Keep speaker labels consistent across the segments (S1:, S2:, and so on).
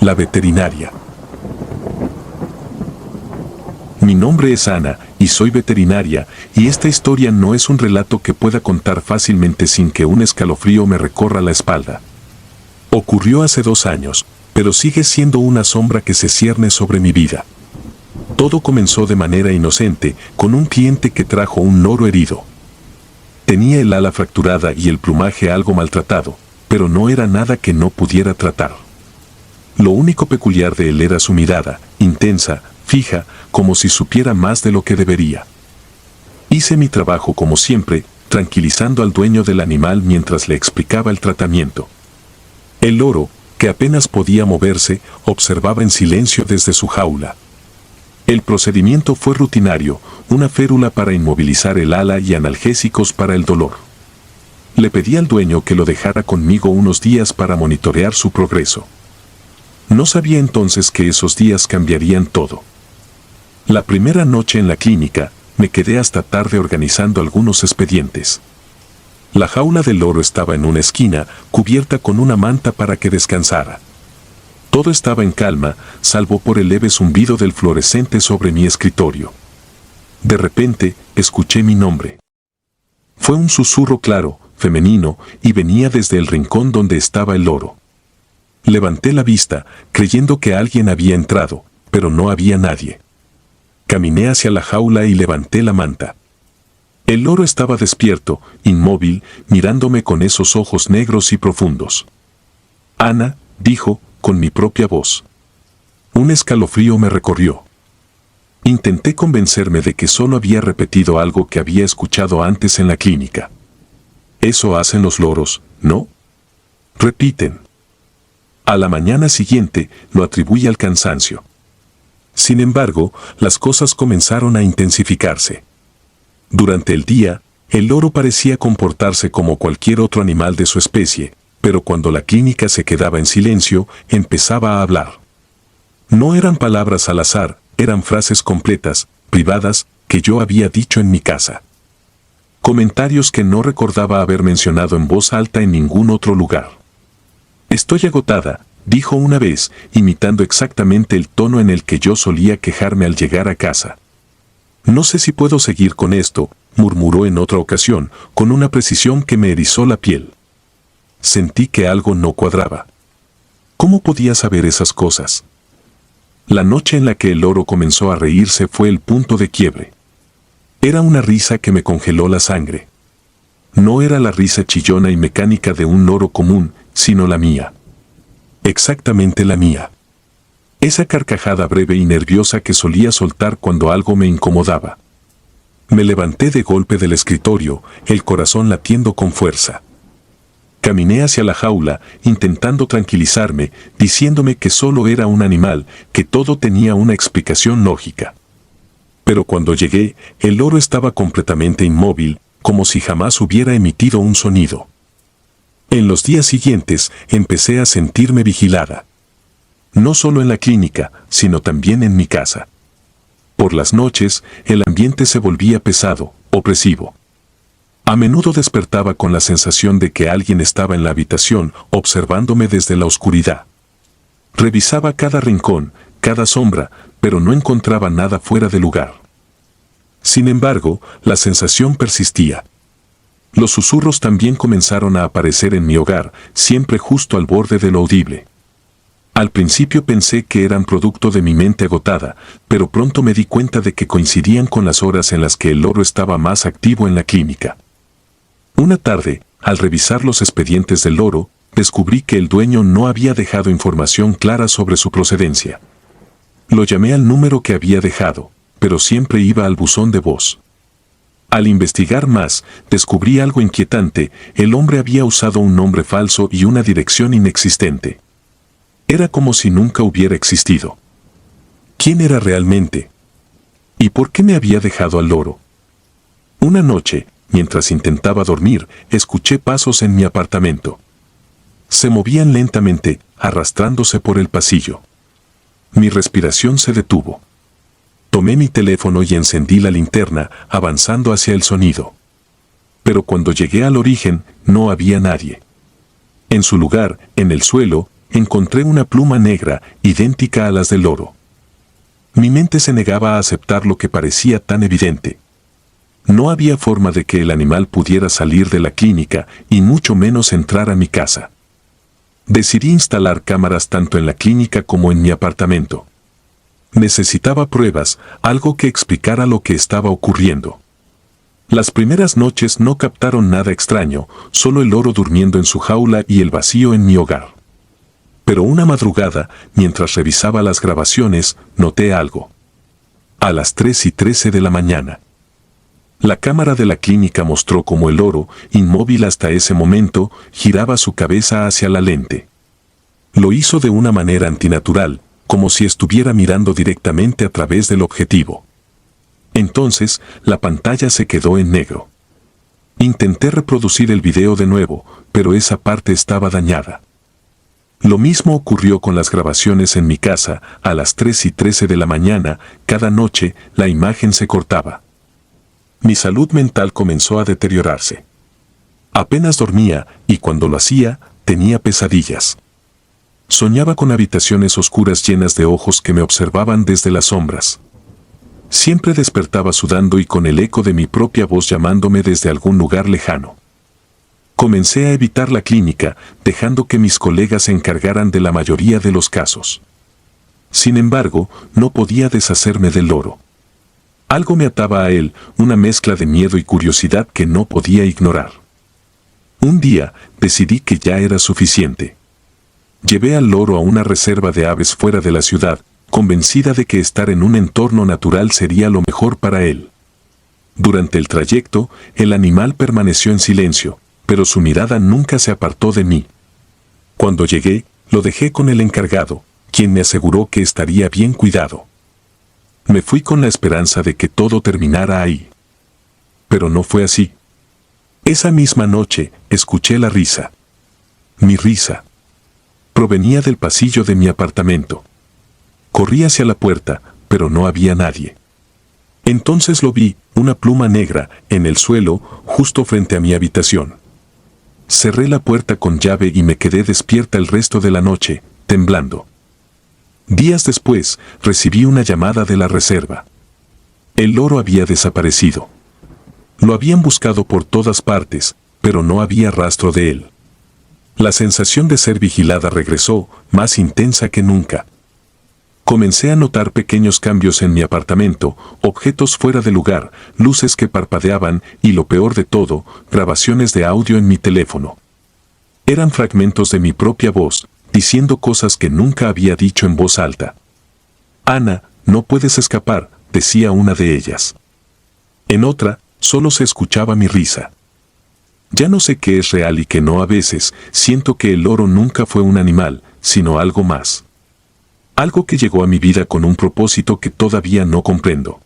S1: La veterinaria. Mi nombre es Ana, y soy veterinaria, y esta historia no es un relato que pueda contar fácilmente sin que un escalofrío me recorra la espalda. Ocurrió hace 2 años, pero sigue siendo una sombra que se cierne sobre mi vida. Todo comenzó de manera inocente, con un cliente que trajo un loro herido. Tenía el ala fracturada y el plumaje algo maltratado, pero no era nada que no pudiera tratar. Lo único peculiar de él era su mirada, intensa, fija, como si supiera más de lo que debería. Hice mi trabajo como siempre, tranquilizando al dueño del animal mientras le explicaba el tratamiento. El loro, que apenas podía moverse, observaba en silencio desde su jaula. El procedimiento fue rutinario, una férula para inmovilizar el ala y analgésicos para el dolor. Le pedí al dueño que lo dejara conmigo unos días para monitorear su progreso. No sabía entonces que esos días cambiarían todo. La primera noche en la clínica, me quedé hasta tarde organizando algunos expedientes. La jaula del loro estaba en una esquina, cubierta con una manta para que descansara. Todo estaba en calma, salvo por el leve zumbido del fluorescente sobre mi escritorio. De repente, escuché mi nombre. Fue un susurro claro, femenino, y venía desde el rincón donde estaba el loro. Levanté la vista, creyendo que alguien había entrado, pero no había nadie. Caminé hacia la jaula y levanté la manta. El loro estaba despierto, inmóvil, mirándome con esos ojos negros y profundos. Ana, dijo, con mi propia voz. Un escalofrío me recorrió. Intenté convencerme de que solo había repetido algo que había escuchado antes en la clínica. Eso hacen los loros, ¿no? Repiten. A la mañana siguiente lo atribuí al cansancio. Sin embargo, las cosas comenzaron a intensificarse. Durante el día, el loro parecía comportarse como cualquier otro animal de su especie, pero cuando la clínica se quedaba en silencio, empezaba a hablar. No eran palabras al azar, eran frases completas, privadas, que yo había dicho en mi casa. Comentarios que no recordaba haber mencionado en voz alta en ningún otro lugar. Estoy agotada, dijo una vez, imitando exactamente el tono en el que yo solía quejarme al llegar a casa. No sé si puedo seguir con esto, murmuró en otra ocasión, con una precisión que me erizó la piel. Sentí que algo no cuadraba. ¿Cómo podía saber esas cosas? La noche en la que el loro comenzó a reírse fue el punto de quiebre. Era una risa que me congeló la sangre. No era la risa chillona y mecánica de un loro común, sino la mía. Exactamente la mía. Esa carcajada breve y nerviosa que solía soltar cuando algo me incomodaba. Me levanté de golpe del escritorio, el corazón latiendo con fuerza. Caminé hacia la jaula, intentando tranquilizarme, diciéndome que solo era un animal, que todo tenía una explicación lógica. Pero cuando llegué, el loro estaba completamente inmóvil, como si jamás hubiera emitido un sonido. En los días siguientes, empecé a sentirme vigilada. No solo en la clínica, sino también en mi casa. Por las noches, el ambiente se volvía pesado, opresivo. A menudo despertaba con la sensación de que alguien estaba en la habitación, observándome desde la oscuridad. Revisaba cada rincón, cada sombra, pero no encontraba nada fuera de lugar. Sin embargo, la sensación persistía. Los susurros también comenzaron a aparecer en mi hogar, siempre justo al borde de lo audible. Al principio pensé que eran producto de mi mente agotada, pero pronto me di cuenta de que coincidían con las horas en las que el loro estaba más activo en la clínica. Una tarde, al revisar los expedientes del loro, descubrí que el dueño no había dejado información clara sobre su procedencia. Lo llamé al número que había dejado, pero siempre iba al buzón de voz. Al investigar más, descubrí algo inquietante: el hombre había usado un nombre falso y una dirección inexistente. Era como si nunca hubiera existido. ¿Quién era realmente? ¿Y por qué me había dejado al loro? Una noche, mientras intentaba dormir, escuché pasos en mi apartamento. Se movían lentamente, arrastrándose por el pasillo. Mi respiración se detuvo. Tomé mi teléfono y encendí la linterna, avanzando hacia el sonido. Pero cuando llegué al origen, no había nadie. En su lugar, en el suelo, encontré una pluma negra, idéntica a las del loro. Mi mente se negaba a aceptar lo que parecía tan evidente. No había forma de que el animal pudiera salir de la clínica y mucho menos entrar a mi casa. Decidí instalar cámaras tanto en la clínica como en mi apartamento. Necesitaba pruebas, algo que explicara lo que estaba ocurriendo. Las primeras noches no captaron nada extraño, solo el loro durmiendo en su jaula y el vacío en mi hogar. Pero una madrugada, mientras revisaba las grabaciones, noté algo. A las 3:13 de la mañana. La cámara de la clínica mostró cómo el loro, inmóvil hasta ese momento, giraba su cabeza hacia la lente. Lo hizo de una manera antinatural, como si estuviera mirando directamente a través del objetivo. Entonces, la pantalla se quedó en negro. Intenté reproducir el video de nuevo, pero esa parte estaba dañada. Lo mismo ocurrió con las grabaciones en mi casa. A las 3:13 de la mañana, cada noche, la imagen se cortaba. Mi salud mental comenzó a deteriorarse. Apenas dormía, y cuando lo hacía, tenía pesadillas. Soñaba con habitaciones oscuras llenas de ojos que me observaban desde las sombras. Siempre despertaba sudando y con el eco de mi propia voz llamándome desde algún lugar lejano. Comencé a evitar la clínica, dejando que mis colegas se encargaran de la mayoría de los casos. Sin embargo, no podía deshacerme del loro. Algo me ataba a él, una mezcla de miedo y curiosidad que no podía ignorar. Un día, decidí que ya era suficiente. Llevé al loro a una reserva de aves fuera de la ciudad, convencida de que estar en un entorno natural sería lo mejor para él. Durante el trayecto, el animal permaneció en silencio, pero su mirada nunca se apartó de mí. Cuando llegué, lo dejé con el encargado, quien me aseguró que estaría bien cuidado. Me fui con la esperanza de que todo terminara ahí. Pero no fue así. Esa misma noche, escuché la risa. Mi risa. Provenía del pasillo de mi apartamento. Corrí hacia la puerta, pero no había nadie. Entonces lo vi, una pluma negra, en el suelo, justo frente a mi habitación. Cerré la puerta con llave y me quedé despierta el resto de la noche, temblando. Días después, recibí una llamada de la reserva. El loro había desaparecido. Lo habían buscado por todas partes, pero no había rastro de él. La sensación de ser vigilada regresó, más intensa que nunca. Comencé a notar pequeños cambios en mi apartamento, objetos fuera de lugar, luces que parpadeaban y, lo peor de todo, grabaciones de audio en mi teléfono. Eran fragmentos de mi propia voz, diciendo cosas que nunca había dicho en voz alta. «Ana, no puedes escapar», decía una de ellas. En otra, solo se escuchaba mi risa. Ya no sé qué es real y qué no. A veces, siento que el loro nunca fue un animal, sino algo más. Algo que llegó a mi vida con un propósito que todavía no comprendo.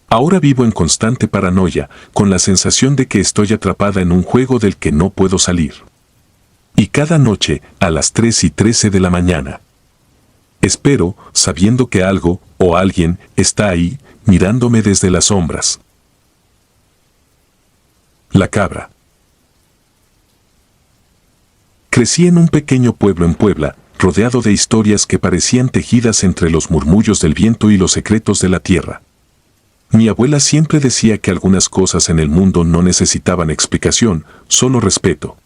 S1: Ahora vivo en constante paranoia, con la sensación de que estoy atrapada en un juego del que no puedo salir. Y cada noche, a las 3:13 de la mañana. Espero, sabiendo que algo, o alguien, está ahí, mirándome desde las sombras. La cabra. Crecí en un pequeño pueblo en Puebla, rodeado de historias que parecían tejidas entre los murmullos del viento y los secretos de la tierra. Mi abuela siempre decía que algunas cosas en el mundo no necesitaban explicación, solo respeto.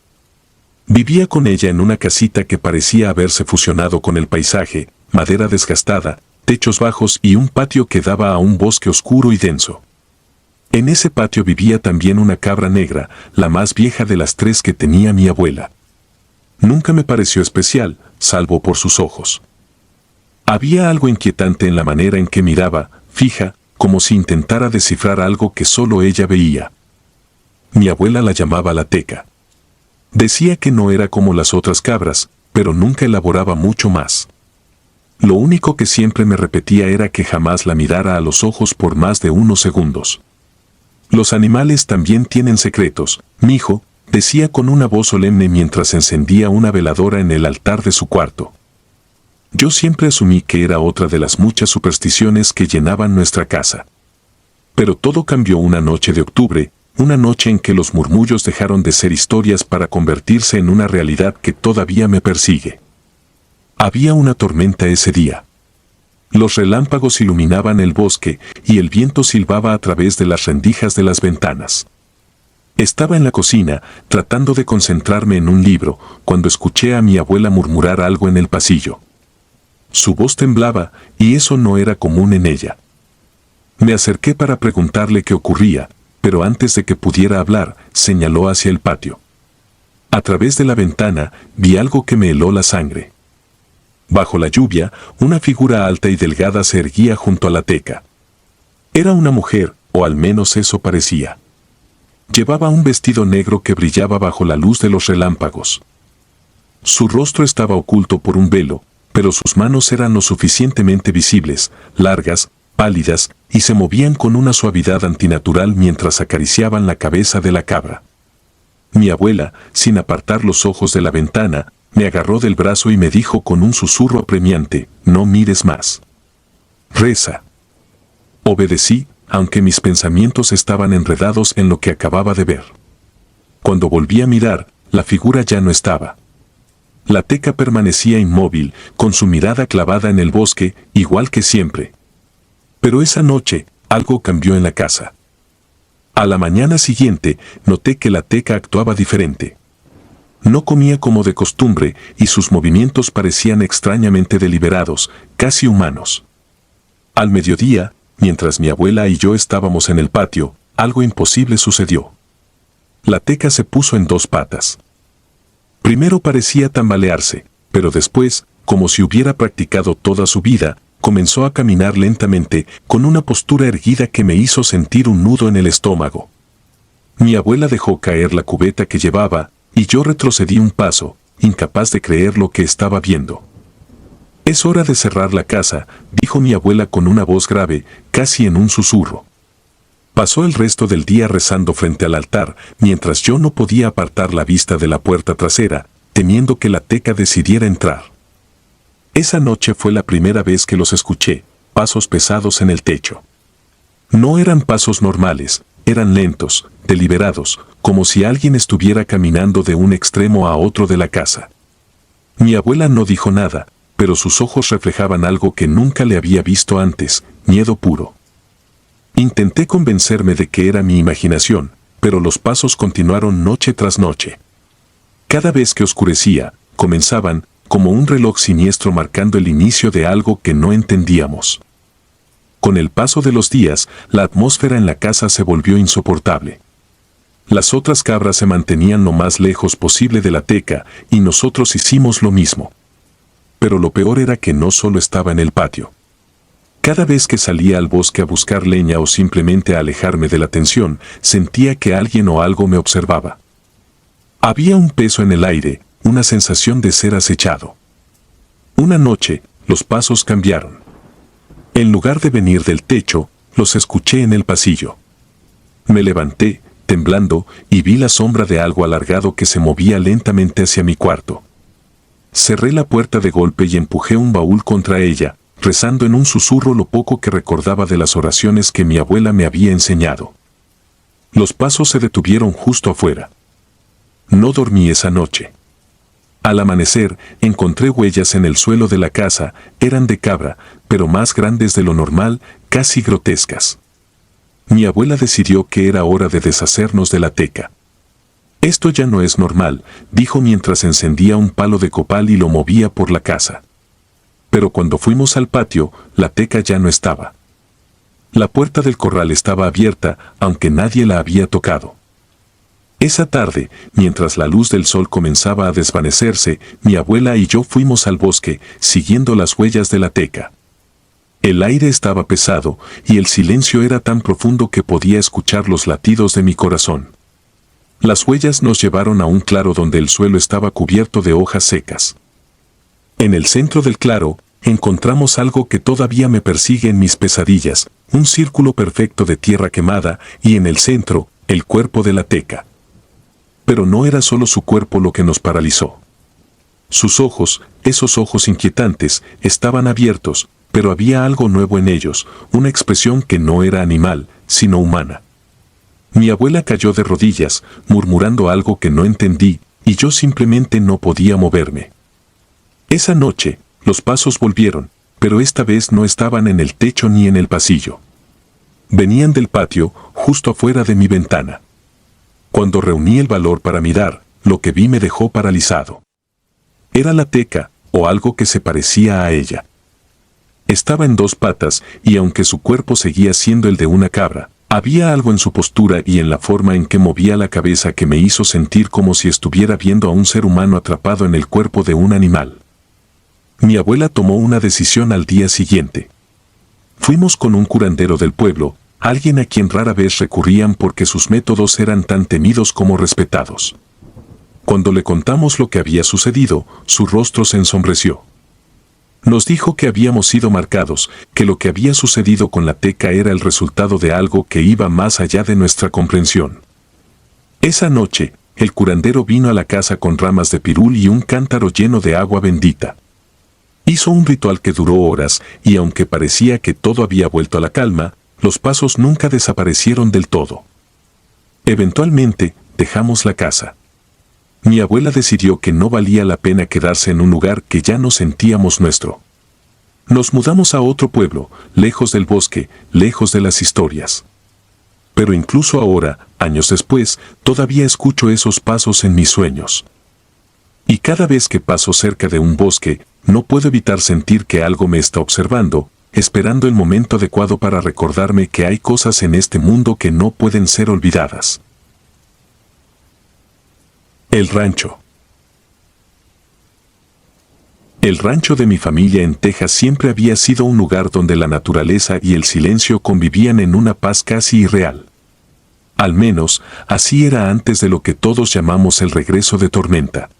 S1: Vivía con ella en una casita que parecía haberse fusionado con el paisaje, madera desgastada, techos bajos y un patio que daba a un bosque oscuro y denso. En ese patio vivía también una cabra negra, la más vieja de las 3 que tenía mi abuela. Nunca me pareció especial, salvo por sus ojos. Había algo inquietante en la manera en que miraba, fija, como si intentara descifrar algo que solo ella veía. Mi abuela la llamaba la teca. Decía que no era como las otras cabras, pero nunca elaboraba mucho más. Lo único que siempre me repetía era que jamás la mirara a los ojos por más de unos segundos. Los animales también tienen secretos, mijo, decía con una voz solemne mientras encendía una veladora en el altar de su cuarto. Yo siempre asumí que era otra de las muchas supersticiones que llenaban nuestra casa. Pero todo cambió una noche de octubre, una noche en que los murmullos dejaron de ser historias para convertirse en una realidad que todavía me persigue. Había una tormenta ese día. Los relámpagos iluminaban el bosque y el viento silbaba a través de las rendijas de las ventanas. Estaba en la cocina, tratando de concentrarme en un libro, cuando escuché a mi abuela murmurar algo en el pasillo. Su voz temblaba, y eso no era común en ella. Me acerqué para preguntarle qué ocurría, pero antes de que pudiera hablar, señaló hacia el patio. A través de la ventana, vi algo que me heló la sangre. Bajo la lluvia, una figura alta y delgada se erguía junto a la teca. Era una mujer, o al menos eso parecía. Llevaba un vestido negro que brillaba bajo la luz de los relámpagos. Su rostro estaba oculto por un velo, pero sus manos eran lo suficientemente visibles, largas, pálidas, y se movían con una suavidad antinatural mientras acariciaban la cabeza de la cabra. Mi abuela, sin apartar los ojos de la ventana, me agarró del brazo y me dijo con un susurro apremiante: «No mires más. Reza». Obedecí, aunque mis pensamientos estaban enredados en lo que acababa de ver. Cuando volví a mirar, la figura ya no estaba. La teca permanecía inmóvil, con su mirada clavada en el bosque, igual que siempre. Pero esa noche, algo cambió en la casa. A la mañana siguiente, noté que la teca actuaba diferente. No comía como de costumbre, y sus movimientos parecían extrañamente deliberados, casi humanos. Al mediodía, mientras mi abuela y yo estábamos en el patio, algo imposible sucedió. La teca se puso en dos patas. Primero parecía tambalearse, pero después, como si hubiera practicado toda su vida, comenzó a caminar lentamente, con una postura erguida que me hizo sentir un nudo en el estómago. Mi abuela dejó caer la cubeta que llevaba, y yo retrocedí un paso, incapaz de creer lo que estaba viendo. «Es hora de cerrar la casa», dijo mi abuela con una voz grave, casi en un susurro. Pasó el resto del día rezando frente al altar, mientras yo no podía apartar la vista de la puerta trasera, temiendo que la teca decidiera entrar. Esa noche fue la primera vez que los escuché, pasos pesados en el techo. No eran pasos normales, eran lentos, deliberados, como si alguien estuviera caminando de un extremo a otro de la casa. Mi abuela no dijo nada, pero sus ojos reflejaban algo que nunca le había visto antes: miedo puro. Intenté convencerme de que era mi imaginación, pero los pasos continuaron noche tras noche. Cada vez que oscurecía, comenzaban, como un reloj siniestro marcando el inicio de algo que no entendíamos. Con el paso de los días, la atmósfera en la casa se volvió insoportable. Las otras cabras se mantenían lo más lejos posible de la teca, y nosotros hicimos lo mismo. Pero lo peor era que no solo estaba en el patio. Cada vez que salía al bosque a buscar leña o simplemente a alejarme de la tensión, sentía que alguien o algo me observaba. Había un peso en el aire, una sensación de ser acechado. Una noche, los pasos cambiaron. En lugar de venir del techo, los escuché en el pasillo. Me levanté, temblando, y vi la sombra de algo alargado que se movía lentamente hacia mi cuarto. Cerré la puerta de golpe y empujé un baúl contra ella, rezando en un susurro lo poco que recordaba de las oraciones que mi abuela me había enseñado. Los pasos se detuvieron justo afuera. No dormí esa noche. Al amanecer, encontré huellas en el suelo de la casa, eran de cabra, pero más grandes de lo normal, casi grotescas. Mi abuela decidió que era hora de deshacernos de la teca. «Esto ya no es normal», dijo mientras encendía un palo de copal y lo movía por la casa. Pero cuando fuimos al patio, la teca ya no estaba. La puerta del corral estaba abierta, aunque nadie la había tocado. Esa tarde, mientras la luz del sol comenzaba a desvanecerse, mi abuela y yo fuimos al bosque, siguiendo las huellas de la teca. El aire estaba pesado, y el silencio era tan profundo que podía escuchar los latidos de mi corazón. Las huellas nos llevaron a un claro donde el suelo estaba cubierto de hojas secas. En el centro del claro, encontramos algo que todavía me persigue en mis pesadillas, un círculo perfecto de tierra quemada, y en el centro, el cuerpo de la teca. Pero no era solo su cuerpo lo que nos paralizó. Sus ojos, esos ojos inquietantes, estaban abiertos, pero había algo nuevo en ellos, una expresión que no era animal, sino humana. Mi abuela cayó de rodillas, murmurando algo que no entendí, y yo simplemente no podía moverme. Esa noche, los pasos volvieron, pero esta vez no estaban en el techo ni en el pasillo. Venían del patio, justo afuera de mi ventana. Cuando reuní el valor para mirar, lo que vi me dejó paralizado. Era la teca, o algo que se parecía a ella. Estaba en dos patas, y aunque su cuerpo seguía siendo el de una cabra, había algo en su postura y en la forma en que movía la cabeza que me hizo sentir como si estuviera viendo a un ser humano atrapado en el cuerpo de un animal. Mi abuela tomó una decisión al día siguiente. Fuimos con un curandero del pueblo, alguien a quien rara vez recurrían porque sus métodos eran tan temidos como respetados. Cuando le contamos lo que había sucedido, su rostro se ensombreció. Nos dijo que habíamos sido marcados, que lo que había sucedido con la teca era el resultado de algo que iba más allá de nuestra comprensión. Esa noche, el curandero vino a la casa con ramas de pirul y un cántaro lleno de agua bendita. Hizo un ritual que duró horas, y aunque parecía que todo había vuelto a la calma, los pasos nunca desaparecieron del todo. Eventualmente, dejamos la casa. Mi abuela decidió que no valía la pena quedarse en un lugar que ya no sentíamos nuestro. Nos mudamos a otro pueblo, lejos del bosque, lejos de las historias. Pero incluso ahora, años después, todavía escucho esos pasos en mis sueños. Y cada vez que paso cerca de un bosque, no puedo evitar sentir que algo me está observando, esperando el momento adecuado para recordarme que hay cosas en este mundo que no pueden ser olvidadas. El rancho. El rancho de mi familia en Texas siempre había sido un lugar donde la naturaleza y el silencio convivían en una paz casi irreal. Al menos, así era antes de lo que todos llamamos el regreso de tormenta.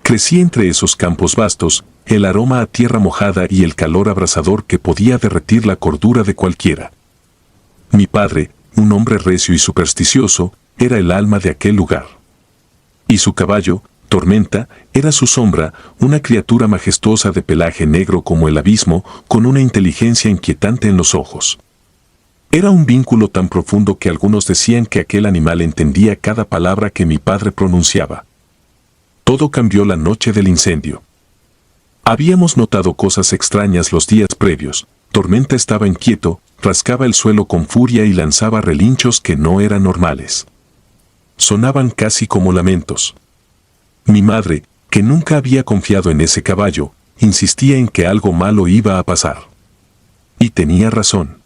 S1: Crecí entre esos campos vastos, el aroma a tierra mojada y el calor abrasador que podía derretir la cordura de cualquiera. Mi padre, un hombre recio y supersticioso, era el alma de aquel lugar. Y su caballo, Tormenta, era su sombra, una criatura majestuosa de pelaje negro como el abismo, con una inteligencia inquietante en los ojos. Era un vínculo tan profundo que algunos decían que aquel animal entendía cada palabra que mi padre pronunciaba. Todo cambió la noche del incendio. Habíamos notado cosas extrañas los días previos. Tormenta estaba inquieto, rascaba el suelo con furia y lanzaba relinchos que no eran normales. Sonaban casi como lamentos. Mi madre, que nunca había confiado en ese caballo, insistía en que algo malo iba a pasar. Y tenía razón.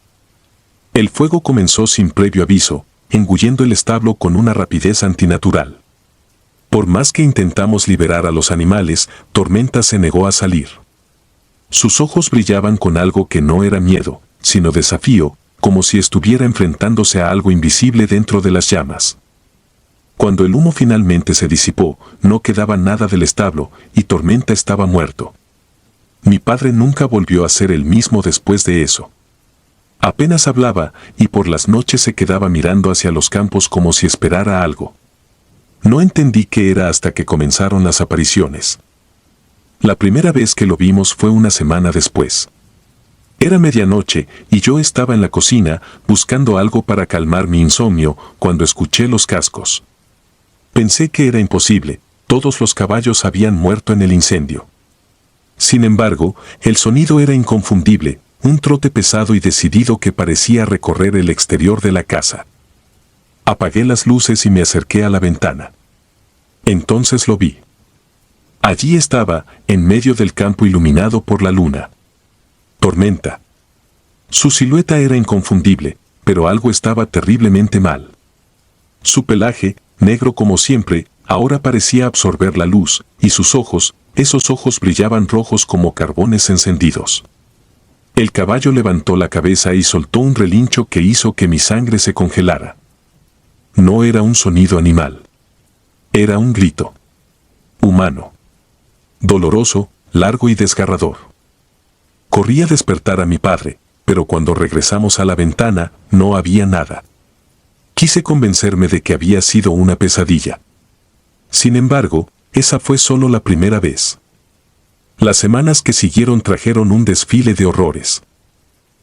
S1: El fuego comenzó sin previo aviso, engullendo el establo con una rapidez antinatural. Por más que intentamos liberar a los animales, Tormenta se negó a salir. Sus ojos brillaban con algo que no era miedo, sino desafío, como si estuviera enfrentándose a algo invisible dentro de las llamas. Cuando el humo finalmente se disipó, no quedaba nada del establo, y Tormenta estaba muerto. Mi padre nunca volvió a ser el mismo después de eso. Apenas hablaba, y por las noches se quedaba mirando hacia los campos como si esperara algo. No entendí qué era hasta que comenzaron las apariciones. La primera vez que lo vimos fue una semana después. Era medianoche y yo estaba en la cocina buscando algo para calmar mi insomnio cuando escuché los cascos. Pensé que era imposible, todos los caballos habían muerto en el incendio. Sin embargo, el sonido era inconfundible, un trote pesado y decidido que parecía recorrer el exterior de la casa. Apagué las luces y me acerqué a la ventana. Entonces lo vi. Allí estaba, en medio del campo iluminado por la luna. Tormenta. Su silueta era inconfundible, pero algo estaba terriblemente mal. Su pelaje, negro como siempre, ahora parecía absorber la luz, y sus ojos, esos ojos brillaban rojos como carbones encendidos. El caballo levantó la cabeza y soltó un relincho que hizo que mi sangre se congelara. No era un sonido animal. Era un grito. Humano. Doloroso, largo y desgarrador. Corrí a despertar a mi padre, pero cuando regresamos a la ventana, no había nada. Quise convencerme de que había sido una pesadilla. Sin embargo, esa fue solo la primera vez. Las semanas que siguieron trajeron un desfile de horrores.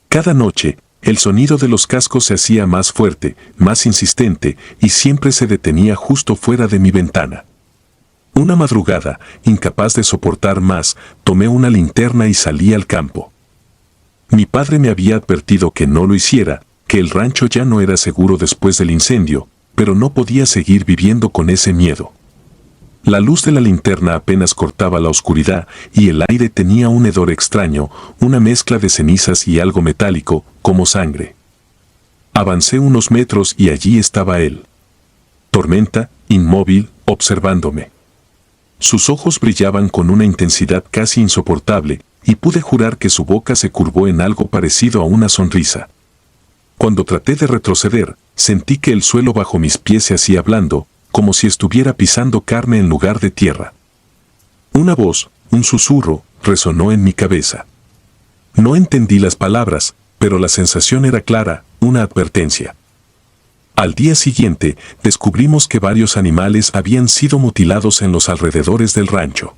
S1: Cada noche, el sonido de los cascos se hacía más fuerte, más insistente, y siempre se detenía justo fuera de mi ventana. Una madrugada, incapaz de soportar más, tomé una linterna y salí al campo. Mi padre me había advertido que no lo hiciera, que el rancho ya no era seguro después del incendio, pero no podía seguir viviendo con ese miedo. La luz de la linterna apenas cortaba la oscuridad y el aire tenía un hedor extraño, una mezcla de cenizas y algo metálico, como sangre. Avancé unos metros y allí estaba él. Tormenta, inmóvil, observándome. Sus ojos brillaban con una intensidad casi insoportable, y pude jurar que su boca se curvó en algo parecido a una sonrisa. Cuando traté de retroceder, sentí que el suelo bajo mis pies se hacía blando, como si estuviera pisando carne en lugar de tierra. Una voz, un susurro, resonó en mi cabeza. No entendí las palabras, pero la sensación era clara, una advertencia. Al día siguiente, descubrimos que varios animales habían sido mutilados en los alrededores del rancho.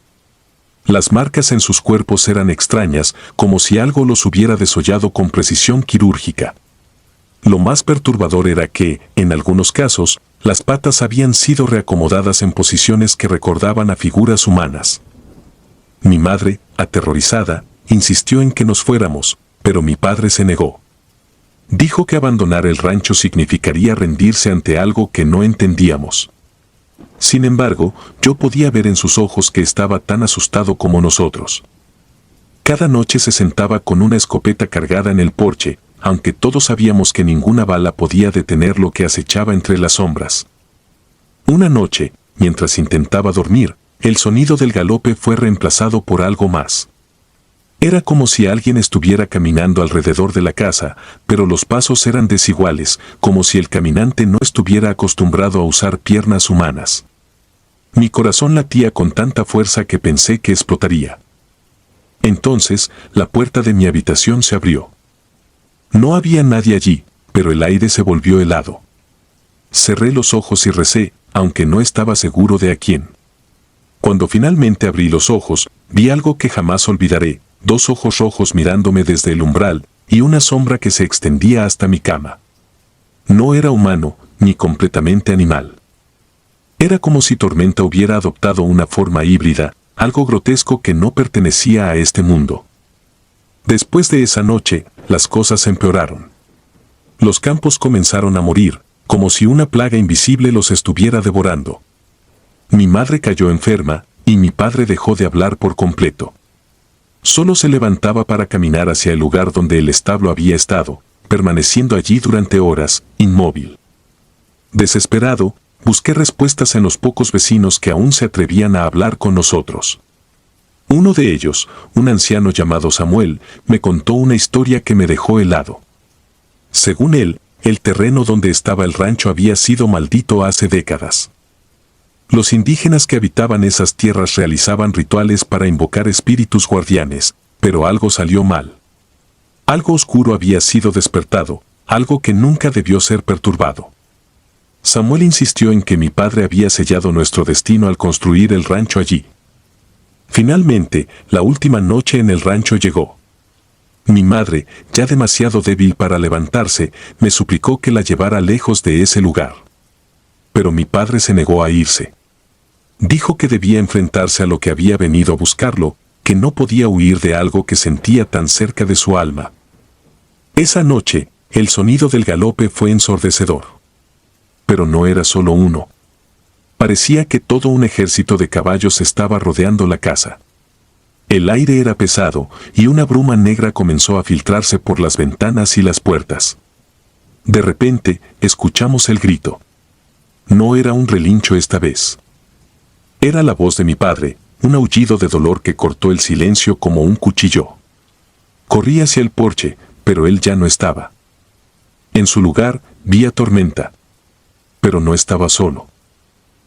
S1: Las marcas en sus cuerpos eran extrañas, como si algo los hubiera desollado con precisión quirúrgica. Lo más perturbador era que, en algunos casos, las patas habían sido reacomodadas en posiciones que recordaban a figuras humanas. Mi madre, aterrorizada, insistió en que nos fuéramos, pero mi padre se negó. Dijo que abandonar el rancho significaría rendirse ante algo que no entendíamos. Sin embargo, yo podía ver en sus ojos que estaba tan asustado como nosotros. Cada noche se sentaba con una escopeta cargada en el porche, aunque todos sabíamos que ninguna bala podía detener lo que acechaba entre las sombras. Una noche, mientras intentaba dormir, el sonido del galope fue reemplazado por algo más. Era como si alguien estuviera caminando alrededor de la casa, pero los pasos eran desiguales, como si el caminante no estuviera acostumbrado a usar piernas humanas. Mi corazón latía con tanta fuerza que pensé que explotaría. Entonces, la puerta de mi habitación se abrió. No había nadie allí, pero el aire se volvió helado. Cerré los ojos y recé, aunque no estaba seguro de a quién. Cuando finalmente abrí los ojos, vi algo que jamás olvidaré. Dos ojos rojos mirándome desde el umbral, y una sombra que se extendía hasta mi cama. No era humano, ni completamente animal. Era como si Tormenta hubiera adoptado una forma híbrida, algo grotesco que no pertenecía a este mundo. Después de esa noche, las cosas empeoraron. Los campos comenzaron a morir, como si una plaga invisible los estuviera devorando. Mi madre cayó enferma, y mi padre dejó de hablar por completo. Solo se levantaba para caminar hacia el lugar donde el establo había estado, permaneciendo allí durante horas, inmóvil. Desesperado, busqué respuestas en los pocos vecinos que aún se atrevían a hablar con nosotros. Uno de ellos, un anciano llamado Samuel, me contó una historia que me dejó helado. Según él, el terreno donde estaba el rancho había sido maldito hace décadas. Los indígenas que habitaban esas tierras realizaban rituales para invocar espíritus guardianes, pero algo salió mal. Algo oscuro había sido despertado, algo que nunca debió ser perturbado. Samuel insistió en que mi padre había sellado nuestro destino al construir el rancho allí. Finalmente, la última noche en el rancho llegó. Mi madre, ya demasiado débil para levantarse, me suplicó que la llevara lejos de ese lugar. Pero mi padre se negó a irse. Dijo que debía enfrentarse a lo que había venido a buscarlo, que no podía huir de algo que sentía tan cerca de su alma. Esa noche, el sonido del galope fue ensordecedor. Pero no era solo uno. Parecía que todo un ejército de caballos estaba rodeando la casa. El aire era pesado, y una bruma negra comenzó a filtrarse por las ventanas y las puertas. De repente, escuchamos el grito. No era un relincho esta vez. Era la voz de mi padre, un aullido de dolor que cortó el silencio como un cuchillo. Corrí hacia el porche, pero él ya no estaba. En su lugar, vi a Tormenta. Pero no estaba solo.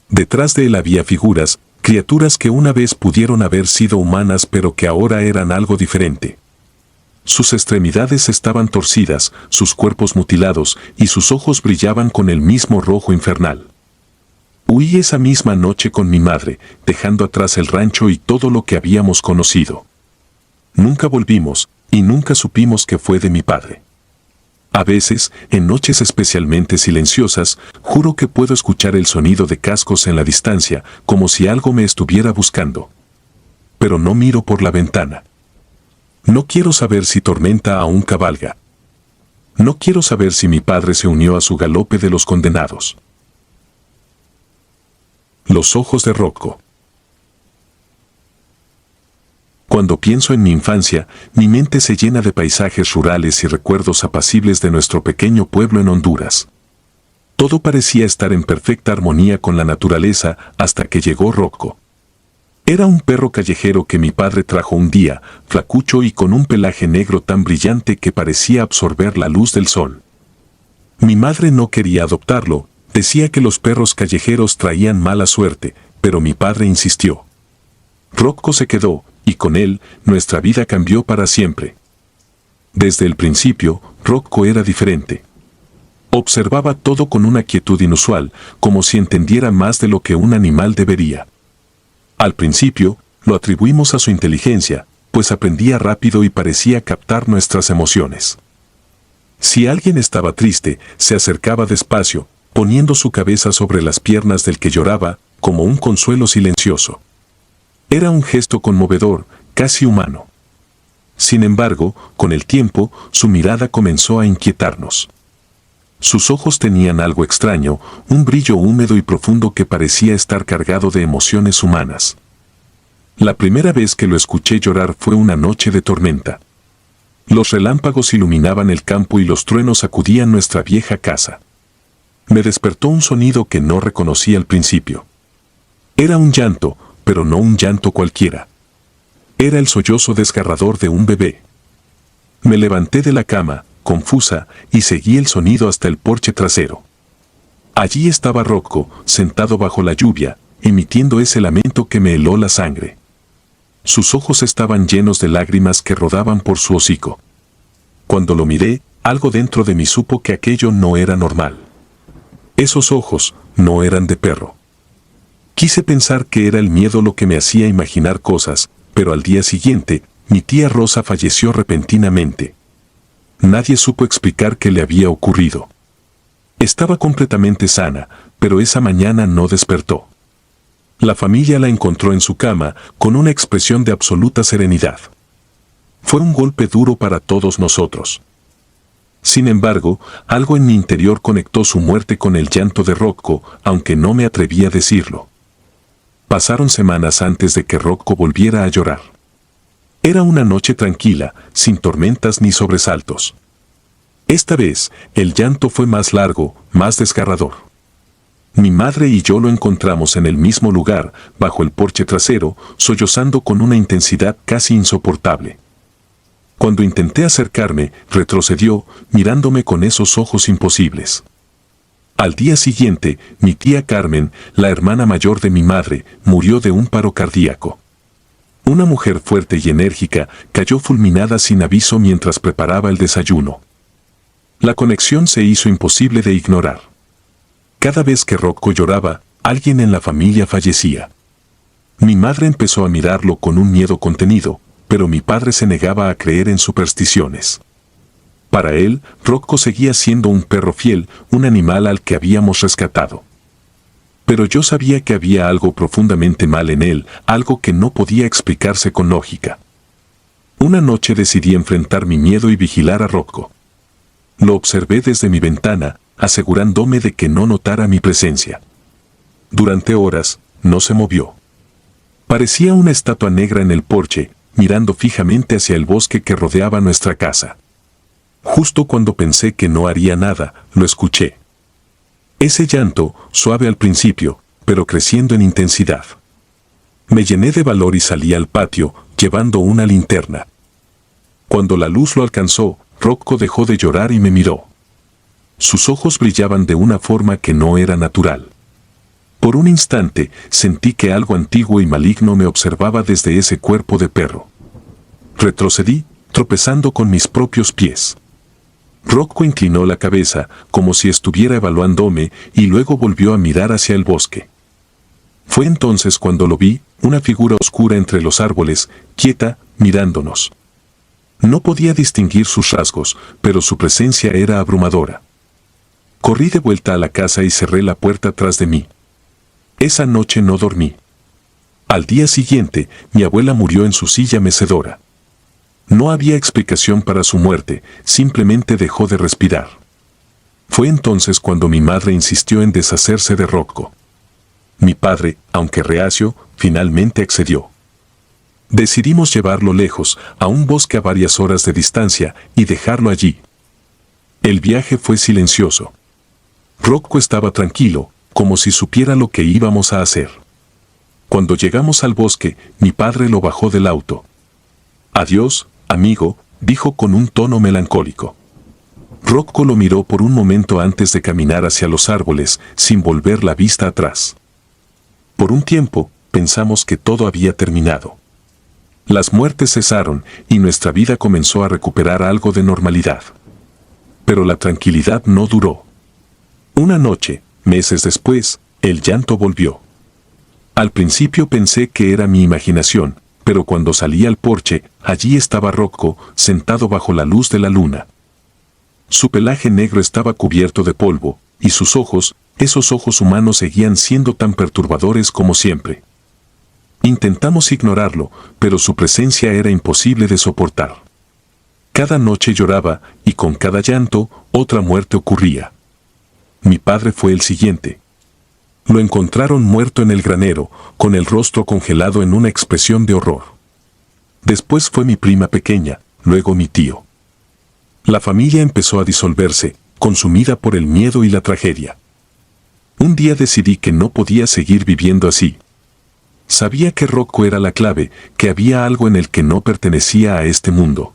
S1: Detrás de él había figuras, criaturas que una vez pudieron haber sido humanas pero que ahora eran algo diferente. Sus extremidades estaban torcidas, sus cuerpos mutilados, y sus ojos brillaban con el mismo rojo infernal. Huí esa misma noche con mi madre, dejando atrás el rancho y todo lo que habíamos conocido. Nunca volvimos, y nunca supimos qué fue de mi padre. A veces, en noches especialmente silenciosas, juro que puedo escuchar el sonido de cascos en la distancia, como si algo me estuviera buscando. Pero no miro por la ventana. No quiero saber si Tormenta aún cabalga. No quiero saber si mi padre se unió a su galope de los condenados. Los ojos de Rocco. Cuando pienso en mi infancia, mi mente se llena de paisajes rurales y recuerdos apacibles de nuestro pequeño pueblo en Honduras. Todo parecía estar en perfecta armonía con la naturaleza hasta que llegó Rocco. Era un perro callejero que mi padre trajo un día, flacucho y con un pelaje negro tan brillante que parecía absorber la luz del sol. Mi madre no quería adoptarlo, decía que los perros callejeros traían mala suerte, pero mi padre insistió. Rocco se quedó, y con él, nuestra vida cambió para siempre. Desde el principio, Rocco era diferente. Observaba todo con una quietud inusual, como si entendiera más de lo que un animal debería. Al principio, lo atribuimos a su inteligencia, pues aprendía rápido y parecía captar nuestras emociones. Si alguien estaba triste, se acercaba despacio, poniendo su cabeza sobre las piernas del que lloraba, como un consuelo silencioso. Era un gesto conmovedor, casi humano. Sin embargo, con el tiempo, su mirada comenzó a inquietarnos. Sus ojos tenían algo extraño, un brillo húmedo y profundo que parecía estar cargado de emociones humanas. La primera vez que lo escuché llorar fue una noche de tormenta. Los relámpagos iluminaban el campo y los truenos sacudían nuestra vieja casa. Me despertó un sonido que no reconocí al principio. Era un llanto, pero no un llanto cualquiera. Era el sollozo desgarrador de un bebé. Me levanté de la cama, confusa, y seguí el sonido hasta el porche trasero. Allí estaba Rocco, sentado bajo la lluvia, emitiendo ese lamento que me heló la sangre. Sus ojos estaban llenos de lágrimas que rodaban por su hocico. Cuando lo miré, algo dentro de mí supo que aquello no era normal. Esos ojos no eran de perro. Quise pensar que era el miedo lo que me hacía imaginar cosas, pero al día siguiente, mi tía Rosa falleció repentinamente. Nadie supo explicar qué le había ocurrido. Estaba completamente sana, pero esa mañana no despertó. La familia la encontró en su cama, con una expresión de absoluta serenidad. Fue un golpe duro para todos nosotros. Sin embargo, algo en mi interior conectó su muerte con el llanto de Rocco, aunque no me atreví a decirlo. Pasaron semanas antes de que Rocco volviera a llorar. Era una noche tranquila, sin tormentas ni sobresaltos. Esta vez, el llanto fue más largo, más desgarrador. Mi madre y yo lo encontramos en el mismo lugar, bajo el porche trasero, sollozando con una intensidad casi insoportable. Cuando intenté acercarme, retrocedió, mirándome con esos ojos imposibles. Al día siguiente, mi tía Carmen, la hermana mayor de mi madre, murió de un paro cardíaco. Una mujer fuerte y enérgica cayó fulminada sin aviso mientras preparaba el desayuno. La conexión se hizo imposible de ignorar. Cada vez que Rocco lloraba, alguien en la familia fallecía. Mi madre empezó a mirarlo con un miedo contenido, pero mi padre se negaba a creer en supersticiones. Para él, Rocco seguía siendo un perro fiel, un animal al que habíamos rescatado. Pero yo sabía que había algo profundamente mal en él, algo que no podía explicarse con lógica. Una noche decidí enfrentar mi miedo y vigilar a Rocco. Lo observé desde mi ventana, asegurándome de que no notara mi presencia. Durante horas, no se movió. Parecía una estatua negra en el porche, mirando fijamente hacia el bosque que rodeaba nuestra casa. Justo cuando pensé que no haría nada, lo escuché. Ese llanto, suave al principio, pero creciendo en intensidad. Me llené de valor y salí al patio, llevando una linterna. Cuando la luz lo alcanzó, Rocco dejó de llorar y me miró. Sus ojos brillaban de una forma que no era natural. Por un instante, sentí que algo antiguo y maligno me observaba desde ese cuerpo de perro. Retrocedí, tropezando con mis propios pies. Rocco inclinó la cabeza, como si estuviera evaluándome, y luego volvió a mirar hacia el bosque. Fue entonces cuando lo vi, una figura oscura entre los árboles, quieta, mirándonos. No podía distinguir sus rasgos, pero su presencia era abrumadora. Corrí de vuelta a la casa y cerré la puerta tras de mí. Esa noche no dormí. Al día siguiente, mi abuela murió en su silla mecedora. No había explicación para su muerte, simplemente dejó de respirar. Fue entonces cuando mi madre insistió en deshacerse de Rocco. Mi padre, aunque reacio, finalmente accedió. Decidimos llevarlo lejos, a un bosque a varias horas de distancia, y dejarlo allí. El viaje fue silencioso. Rocco estaba tranquilo, como si supiera lo que íbamos a hacer. Cuando llegamos al bosque, mi padre lo bajó del auto. «Adiós, amigo», dijo con un tono melancólico. Rocco lo miró por un momento antes de caminar hacia los árboles, sin volver la vista atrás. Por un tiempo, pensamos que todo había terminado. Las muertes cesaron y nuestra vida comenzó a recuperar algo de normalidad. Pero la tranquilidad no duró. Una noche, meses después, el llanto volvió. Al principio pensé que era mi imaginación, pero cuando salí al porche, allí estaba Rocco, sentado bajo la luz de la luna. Su pelaje negro estaba cubierto de polvo, y sus ojos, esos ojos humanos, seguían siendo tan perturbadores como siempre. Intentamos ignorarlo, pero su presencia era imposible de soportar. Cada noche lloraba, y con cada llanto, otra muerte ocurría. Mi padre fue el siguiente. Lo encontraron muerto en el granero, con el rostro congelado en una expresión de horror. Después fue mi prima pequeña, luego mi tío. La familia empezó a disolverse, consumida por el miedo y la tragedia. Un día decidí que no podía seguir viviendo así. Sabía que Rocco era la clave, que había algo en el que no pertenecía a este mundo.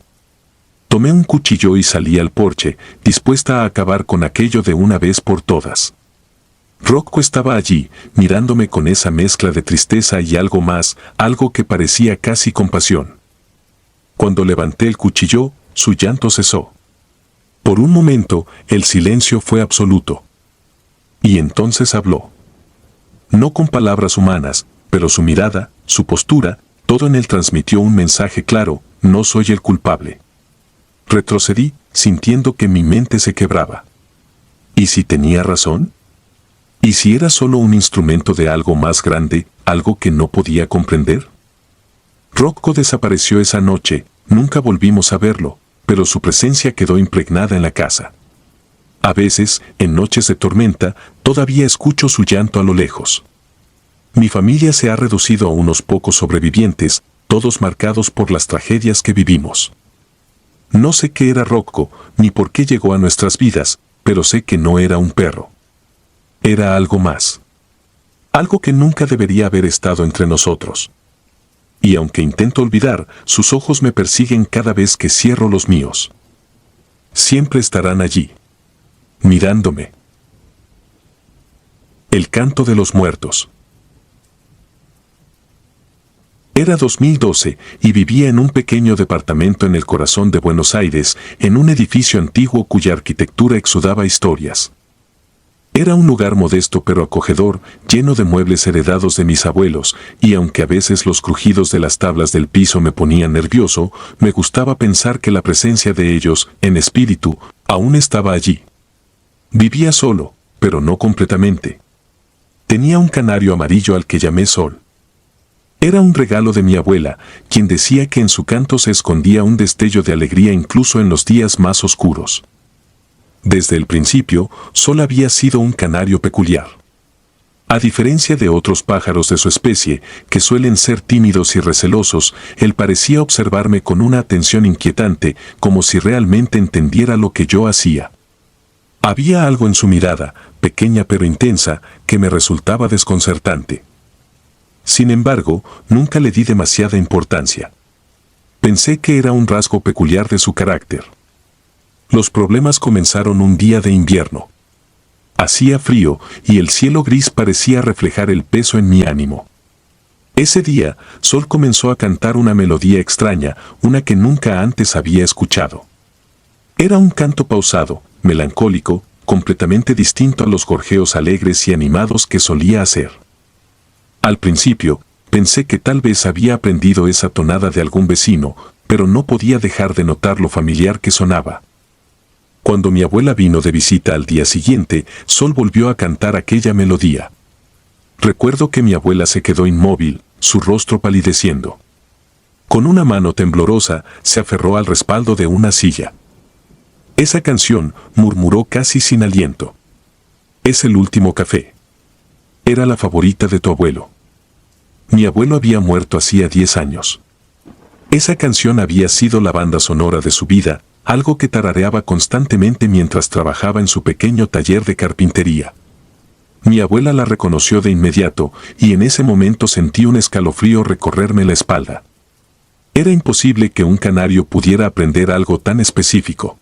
S1: Tomé un cuchillo y salí al porche, dispuesta a acabar con aquello de una vez por todas. Rocco estaba allí, mirándome con esa mezcla de tristeza y algo más, algo que parecía casi compasión. Cuando levanté el cuchillo, su llanto cesó. Por un momento, el silencio fue absoluto. Y entonces habló. No con palabras humanas, pero su mirada, su postura, todo en él transmitió un mensaje claro: no soy el culpable. Retrocedí, sintiendo que mi mente se quebraba. ¿Y si tenía razón? ¿Y si era solo un instrumento de algo más grande, algo que no podía comprender? Rocco desapareció esa noche, nunca volvimos a verlo, pero su presencia quedó impregnada en la casa. A veces, en noches de tormenta, todavía escucho su llanto a lo lejos. Mi familia se ha reducido a unos pocos sobrevivientes, todos marcados por las tragedias que vivimos. No sé qué era Rocco, ni por qué llegó a nuestras vidas, pero sé que no era un perro. Era algo más. Algo que nunca debería haber estado entre nosotros. Y aunque intento olvidar, sus ojos me persiguen cada vez que cierro los míos. Siempre estarán allí, mirándome. El canto de los muertos. Era 2012 y vivía en un pequeño departamento en el corazón de Buenos Aires, en un edificio antiguo cuya arquitectura exudaba historias. Era un lugar modesto pero acogedor, lleno de muebles heredados de mis abuelos, y aunque a veces los crujidos de las tablas del piso me ponían nervioso, me gustaba pensar que la presencia de ellos, en espíritu, aún estaba allí. Vivía solo, pero no completamente. Tenía un canario amarillo al que llamé Sol. Era un regalo de mi abuela, quien decía que en su canto se escondía un destello de alegría incluso en los días más oscuros. Desde el principio, Sol había sido un canario peculiar. A diferencia de otros pájaros de su especie, que suelen ser tímidos y recelosos, él parecía observarme con una atención inquietante, como si realmente entendiera lo que yo hacía. Había algo en su mirada, pequeña pero intensa, que me resultaba desconcertante. Sin embargo, nunca le di demasiada importancia. Pensé que era un rasgo peculiar de su carácter. Los problemas comenzaron un día de invierno. Hacía frío y el cielo gris parecía reflejar el peso en mi ánimo. Ese día, Sol comenzó a cantar una melodía extraña, una que nunca antes había escuchado. Era un canto pausado, melancólico, completamente distinto a los gorjeos alegres y animados que solía hacer. Al principio, pensé que tal vez había aprendido esa tonada de algún vecino, pero no podía dejar de notar lo familiar que sonaba. Cuando mi abuela vino de visita al día siguiente, Sol volvió a cantar aquella melodía. Recuerdo que mi abuela se quedó inmóvil, su rostro palideciendo. Con una mano temblorosa, se aferró al respaldo de una silla. Esa canción, murmuró casi sin aliento. Es el último café. Era la favorita de tu abuelo. Mi abuelo había muerto hacía 10 años. Esa canción había sido la banda sonora de su vida, algo que tarareaba constantemente mientras trabajaba en su pequeño taller de carpintería. Mi abuela la reconoció de inmediato, y en ese momento sentí un escalofrío recorrerme la espalda. Era imposible que un canario pudiera aprender algo tan específico.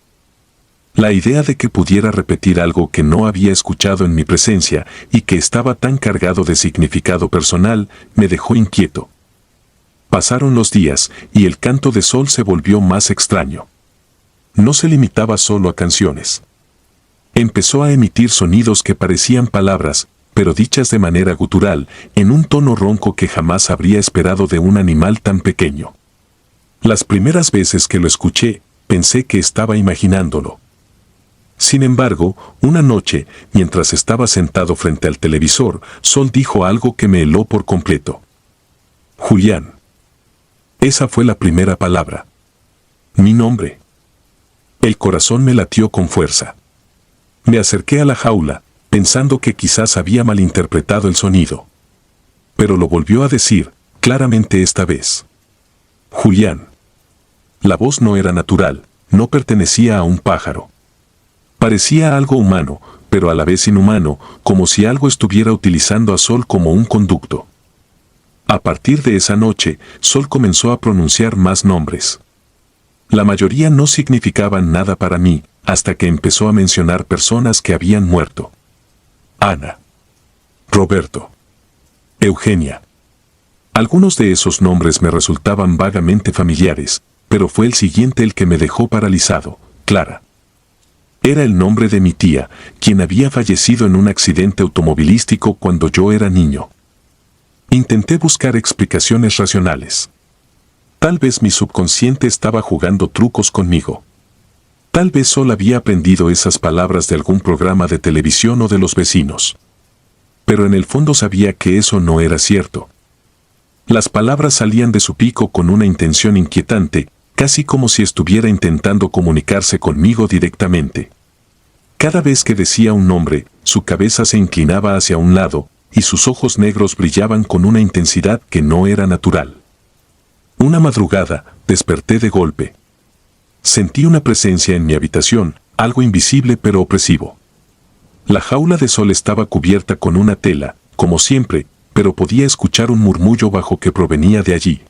S1: La idea de que pudiera repetir algo que no había escuchado en mi presencia y que estaba tan cargado de significado personal, me dejó inquieto. Pasaron los días, y el canto de Sol se volvió más extraño. No se limitaba solo a canciones. Empezó a emitir sonidos que parecían palabras, pero dichas de manera gutural, en un tono ronco que jamás habría esperado de un animal tan pequeño. Las primeras veces que lo escuché, pensé que estaba imaginándolo. Sin embargo, una noche, mientras estaba sentado frente al televisor, Sol dijo algo que me heló por completo. Julián. Esa fue la primera palabra. Mi nombre. El corazón me latió con fuerza. Me acerqué a la jaula, pensando que quizás había malinterpretado el sonido. Pero lo volvió a decir, claramente esta vez. Julián. La voz no era natural, no pertenecía a un pájaro. Parecía algo humano, pero a la vez inhumano, como si algo estuviera utilizando a Sol como un conducto. A partir de esa noche, Sol comenzó a pronunciar más nombres. La mayoría no significaban nada para mí, hasta que empezó a mencionar personas que habían muerto. Ana. Roberto. Eugenia. Algunos de esos nombres me resultaban vagamente familiares, pero fue el siguiente el que me dejó paralizado, Clara. Era el nombre de mi tía, quien había fallecido en un accidente automovilístico cuando yo era niño. Intenté buscar explicaciones racionales. Tal vez mi subconsciente estaba jugando trucos conmigo. Tal vez Sol había aprendido esas palabras de algún programa de televisión o de los vecinos. Pero en el fondo sabía que eso no era cierto. Las palabras salían de su pico con una intención inquietante, casi como si estuviera intentando comunicarse conmigo directamente. Cada vez que decía un nombre, su cabeza se inclinaba hacia un lado, y sus ojos negros brillaban con una intensidad que no era natural. Una madrugada, desperté de golpe. Sentí una presencia en mi habitación, algo invisible pero opresivo. La jaula de Sol estaba cubierta con una tela, como siempre, pero podía escuchar un murmullo bajo que provenía de allí.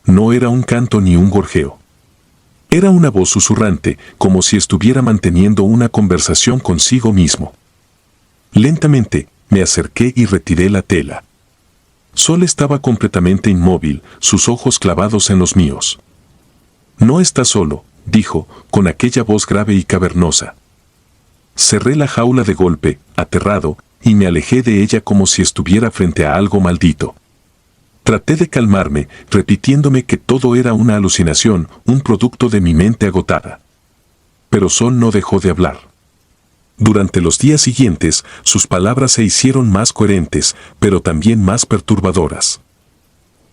S1: No era un canto ni un gorjeo. Era una voz susurrante, como si estuviera manteniendo una conversación consigo mismo. Lentamente, me acerqué y retiré la tela. Sol estaba completamente inmóvil, sus ojos clavados en los míos. No está solo, dijo, con aquella voz grave y cavernosa. Cerré la jaula de golpe, aterrado, y me alejé de ella como si estuviera frente a algo maldito. Traté de calmarme, repitiéndome que todo era una alucinación, un producto de mi mente agotada. Pero Sol no dejó de hablar. Durante los días siguientes, sus palabras se hicieron más coherentes, pero también más perturbadoras.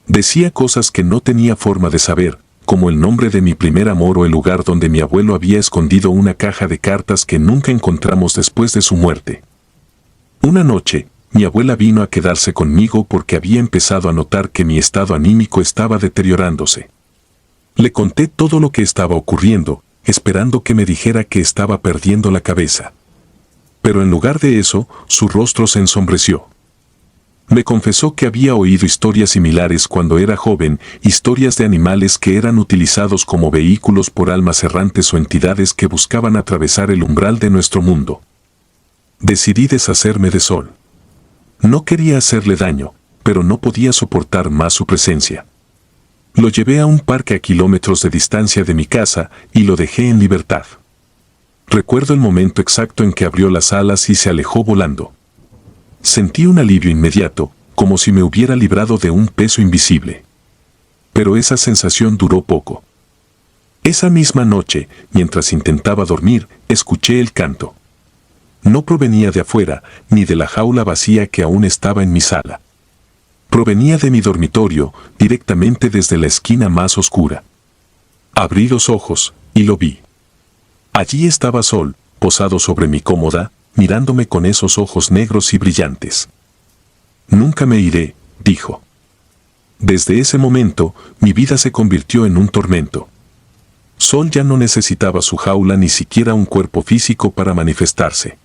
S1: Decía cosas que no tenía forma de saber, como el nombre de mi primer amor o el lugar donde mi abuelo había escondido una caja de cartas que nunca encontramos después de su muerte. Una noche, mi abuela vino a quedarse conmigo porque había empezado a notar que mi estado anímico estaba deteriorándose. Le conté todo lo que estaba ocurriendo, esperando que me dijera que estaba perdiendo la cabeza. Pero en lugar de eso, su rostro se ensombreció. Me confesó que había oído historias similares cuando era joven, historias de animales que eran utilizados como vehículos por almas errantes o entidades que buscaban atravesar el umbral de nuestro mundo. Decidí deshacerme de Sol. No quería hacerle daño, pero no podía soportar más su presencia. Lo llevé a un parque a kilómetros de distancia de mi casa y lo dejé en libertad. Recuerdo el momento exacto en que abrió las alas y se alejó volando. Sentí un alivio inmediato, como si me hubiera librado de un peso invisible. Pero esa sensación duró poco. Esa misma noche, mientras intentaba dormir, escuché el canto. No provenía de afuera, ni de la jaula vacía que aún estaba en mi sala. Provenía de mi dormitorio, directamente desde la esquina más oscura. Abrí los ojos, y lo vi. Allí estaba Sol, posado sobre mi cómoda, mirándome con esos ojos negros y brillantes. Nunca me iré, dijo. Desde ese momento, mi vida se convirtió en un tormento. Sol ya no necesitaba su jaula ni siquiera un cuerpo físico para manifestarse.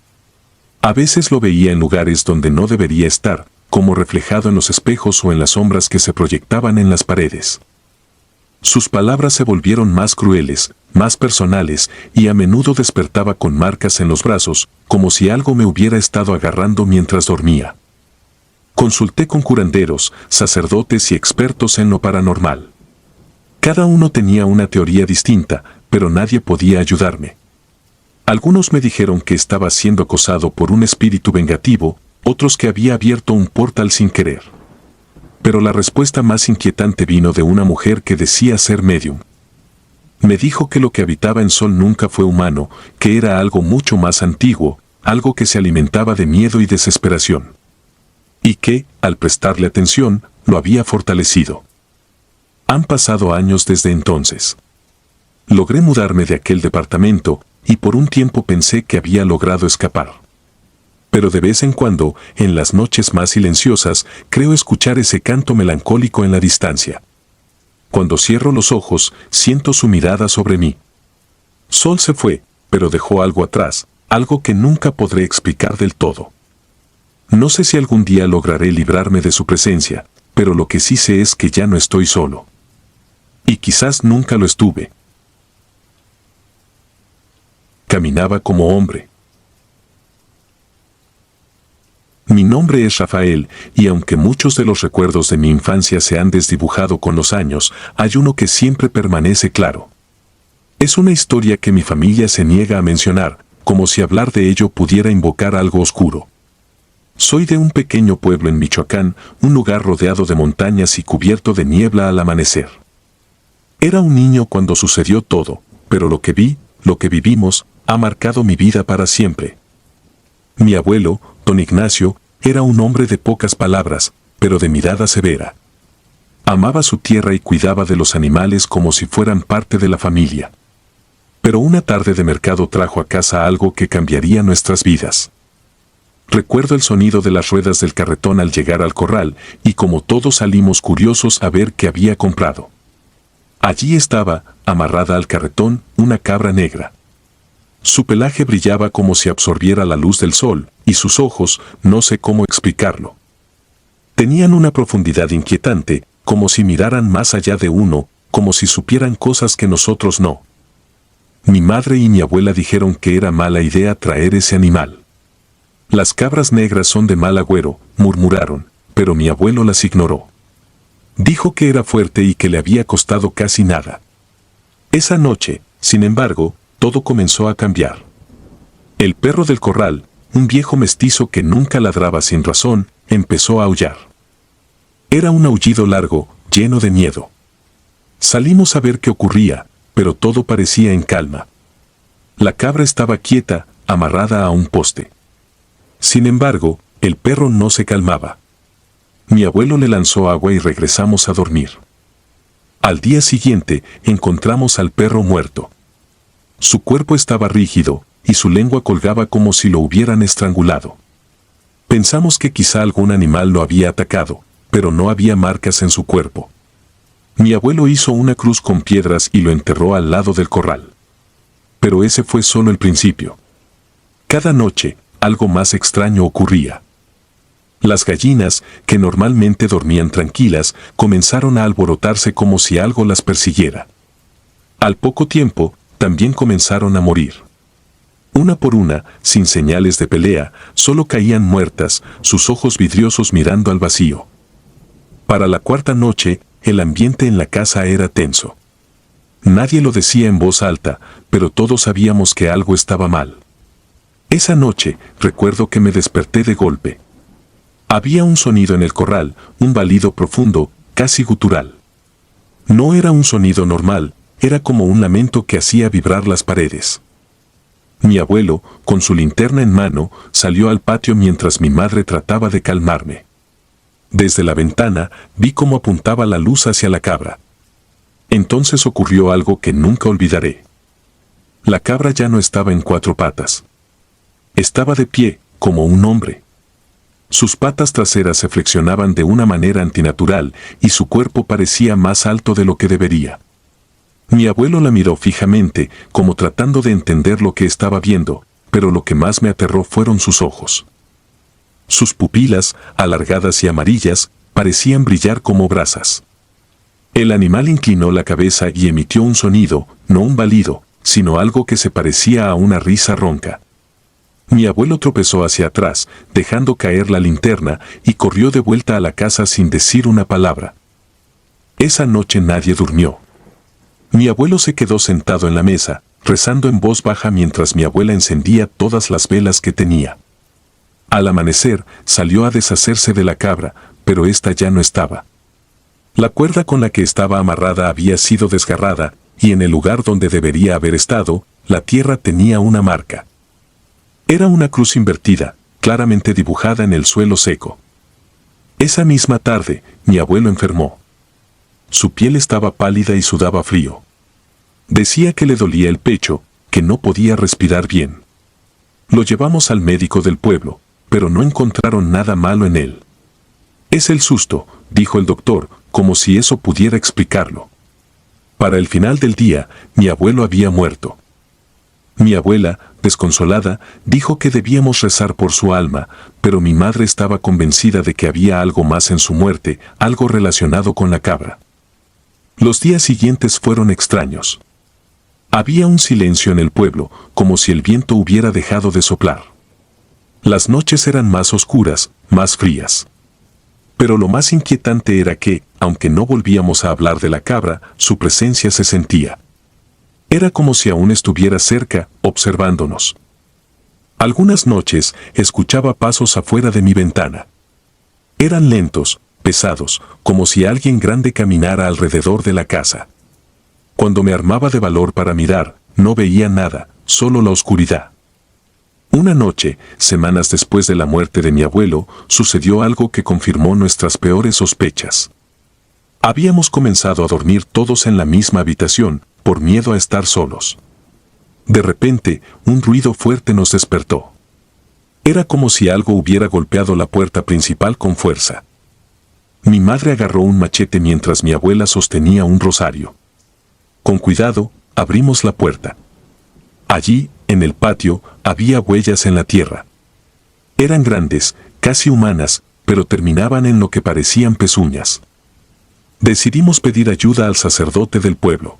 S1: A veces lo veía en lugares donde no debería estar, como reflejado en los espejos o en las sombras que se proyectaban en las paredes. Sus palabras se volvieron más crueles, más personales, y a menudo despertaba con marcas en los brazos, como si algo me hubiera estado agarrando mientras dormía. Consulté con curanderos, sacerdotes y expertos en lo paranormal. Cada uno tenía una teoría distinta, pero nadie podía ayudarme. Algunos me dijeron que estaba siendo acosado por un espíritu vengativo, otros que había abierto un portal sin querer. Pero la respuesta más inquietante vino de una mujer que decía ser médium. Me dijo que lo que habitaba en Sol nunca fue humano, que era algo mucho más antiguo, algo que se alimentaba de miedo y desesperación. Y que, al prestarle atención, lo había fortalecido. Han pasado años desde entonces. Logré mudarme de aquel departamento, y por un tiempo pensé que había logrado escapar. Pero de vez en cuando, en las noches más silenciosas, creo escuchar ese canto melancólico en la distancia. Cuando cierro los ojos, siento su mirada sobre mí. Sol se fue, pero dejó algo atrás, algo que nunca podré explicar del todo. No sé si algún día lograré librarme de su presencia, pero lo que sí sé es que ya no estoy solo. Y quizás nunca lo estuve. Caminaba como hombre. Mi nombre es Rafael, y aunque muchos de los recuerdos de mi infancia se han desdibujado con los años, hay uno que siempre permanece claro. Es una historia que mi familia se niega a mencionar, como si hablar de ello pudiera invocar algo oscuro. Soy de un pequeño pueblo en Michoacán, un lugar rodeado de montañas y cubierto de niebla al amanecer. Era un niño cuando sucedió todo, pero lo que vi, lo que vivimos, ha marcado mi vida para siempre. Mi abuelo, don Ignacio, era un hombre de pocas palabras, pero de mirada severa. Amaba su tierra y cuidaba de los animales como si fueran parte de la familia. Pero una tarde de mercado trajo a casa algo que cambiaría nuestras vidas. Recuerdo el sonido de las ruedas del carretón al llegar al corral, y como todos salimos curiosos a ver qué había comprado. Allí estaba, amarrada al carretón, una cabra negra. Su pelaje brillaba como si absorbiera la luz del sol, y sus ojos, no sé cómo explicarlo. Tenían una profundidad inquietante, como si miraran más allá de uno, como si supieran cosas que nosotros no. Mi madre y mi abuela dijeron que era mala idea traer ese animal. Las cabras negras son de mal agüero, murmuraron, pero mi abuelo las ignoró. Dijo que era fuerte y que le había costado casi nada. Esa noche, sin embargo, todo comenzó a cambiar. El perro del corral, un viejo mestizo que nunca ladraba sin razón, empezó a aullar. Era un aullido largo, lleno de miedo. Salimos a ver qué ocurría, pero todo parecía en calma. La cabra estaba quieta, amarrada a un poste. Sin embargo, el perro no se calmaba. Mi abuelo le lanzó agua y regresamos a dormir. Al día siguiente, encontramos al perro muerto. Su cuerpo estaba rígido, y su lengua colgaba como si lo hubieran estrangulado. Pensamos que quizá algún animal lo había atacado, pero no había marcas en su cuerpo. Mi abuelo hizo una cruz con piedras y lo enterró al lado del corral. Pero ese fue solo el principio. Cada noche, algo más extraño ocurría. Las gallinas, que normalmente dormían tranquilas, comenzaron a alborotarse como si algo las persiguiera. Al poco tiempo, también comenzaron a morir. Una por una, sin señales de pelea, solo caían muertas, sus ojos vidriosos mirando al vacío. Para la cuarta noche, el ambiente en la casa era tenso. Nadie lo decía en voz alta, pero todos sabíamos que algo estaba mal. Esa noche, recuerdo que me desperté de golpe. Había un sonido en el corral, un balido profundo, casi gutural. No era un sonido normal, era como un lamento que hacía vibrar las paredes. Mi abuelo, con su linterna en mano, salió al patio mientras mi madre trataba de calmarme. Desde la ventana vi cómo apuntaba la luz hacia la cabra. Entonces ocurrió algo que nunca olvidaré. La cabra ya no estaba en cuatro patas. Estaba de pie, como un hombre. Sus patas traseras se flexionaban de una manera antinatural y su cuerpo parecía más alto de lo que debería. Mi abuelo la miró fijamente, como tratando de entender lo que estaba viendo, pero lo que más me aterró fueron sus ojos. Sus pupilas, alargadas y amarillas, parecían brillar como brasas. El animal inclinó la cabeza y emitió un sonido, no un balido, sino algo que se parecía a una risa ronca. Mi abuelo tropezó hacia atrás, dejando caer la linterna, y corrió de vuelta a la casa sin decir una palabra. Esa noche nadie durmió. Mi abuelo se quedó sentado en la mesa, rezando en voz baja mientras mi abuela encendía todas las velas que tenía. Al amanecer, salió a deshacerse de la cabra, pero ésta ya no estaba. La cuerda con la que estaba amarrada había sido desgarrada, y en el lugar donde debería haber estado, la tierra tenía una marca. Era una cruz invertida, claramente dibujada en el suelo seco. Esa misma tarde, mi abuelo enfermó. Su piel estaba pálida y sudaba frío. Decía que le dolía el pecho, que no podía respirar bien. Lo llevamos al médico del pueblo, pero no encontraron nada malo en él. Es el susto, dijo el doctor, como si eso pudiera explicarlo. Para el final del día, mi abuelo había muerto. Mi abuela, desconsolada, dijo que debíamos rezar por su alma, pero mi madre estaba convencida de que había algo más en su muerte, algo relacionado con la cabra. Los días siguientes fueron extraños. Había un silencio en el pueblo, como si el viento hubiera dejado de soplar. Las noches eran más oscuras, más frías. Pero lo más inquietante era que, aunque no volvíamos a hablar de la cabra, su presencia se sentía. Era como si aún estuviera cerca, observándonos. Algunas noches escuchaba pasos afuera de mi ventana. Eran lentos, pesados, como si alguien grande caminara alrededor de la casa. Cuando me armaba de valor para mirar, no veía nada, solo la oscuridad. Una noche, semanas después de la muerte de mi abuelo, sucedió algo que confirmó nuestras peores sospechas. Habíamos comenzado a dormir todos en la misma habitación, por miedo a estar solos. De repente, un ruido fuerte nos despertó. Era como si algo hubiera golpeado la puerta principal con fuerza. Mi madre agarró un machete mientras mi abuela sostenía un rosario. Con cuidado, abrimos la puerta. Allí, en el patio, había huellas en la tierra. Eran grandes, casi humanas, pero terminaban en lo que parecían pezuñas. Decidimos pedir ayuda al sacerdote del pueblo.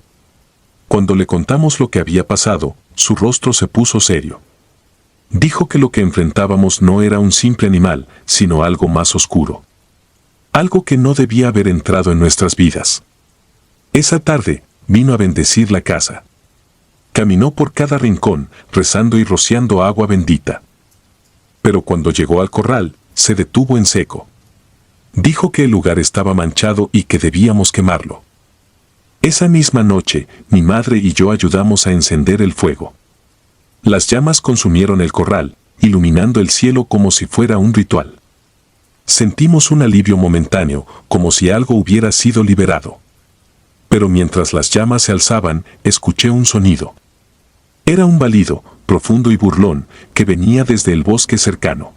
S1: Cuando le contamos lo que había pasado, su rostro se puso serio. Dijo que lo que enfrentábamos no era un simple animal, sino algo más oscuro. Algo que no debía haber entrado en nuestras vidas. Esa tarde, vino a bendecir la casa. Caminó por cada rincón, rezando y rociando agua bendita. Pero cuando llegó al corral, se detuvo en seco. Dijo que el lugar estaba manchado y que debíamos quemarlo. Esa misma noche, mi madre y yo ayudamos a encender el fuego. Las llamas consumieron el corral, iluminando el cielo como si fuera un ritual. Sentimos un alivio momentáneo, como si algo hubiera sido liberado. Pero mientras las llamas se alzaban, escuché un sonido. Era un balido, profundo y burlón, que venía desde el bosque cercano.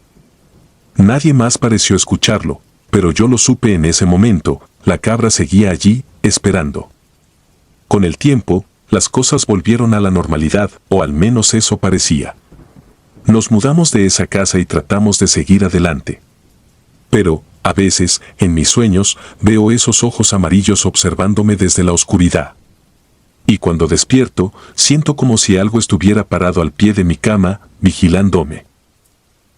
S1: Nadie más pareció escucharlo, pero yo lo supe en ese momento, la cabra seguía allí, esperando. Con el tiempo, las cosas volvieron a la normalidad, o al menos eso parecía. Nos mudamos de esa casa y tratamos de seguir adelante. Pero, a veces, en mis sueños, veo esos ojos amarillos observándome desde la oscuridad. Y cuando despierto, siento como si algo estuviera parado al pie de mi cama, vigilándome.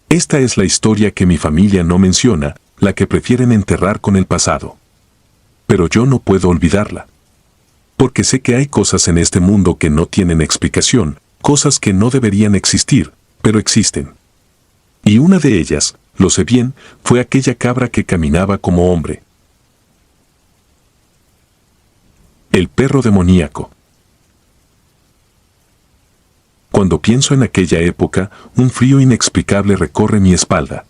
S1: Esta es la historia que mi familia no menciona, la que prefieren enterrar con el pasado. Pero yo no puedo olvidarla. Porque sé que hay cosas en este mundo que no tienen explicación, cosas que no deberían existir, pero existen. Y una de ellas, lo sé bien, fue aquella cabra que caminaba como hombre. El perro demoníaco. Cuando pienso en aquella época, un frío inexplicable recorre mi espalda.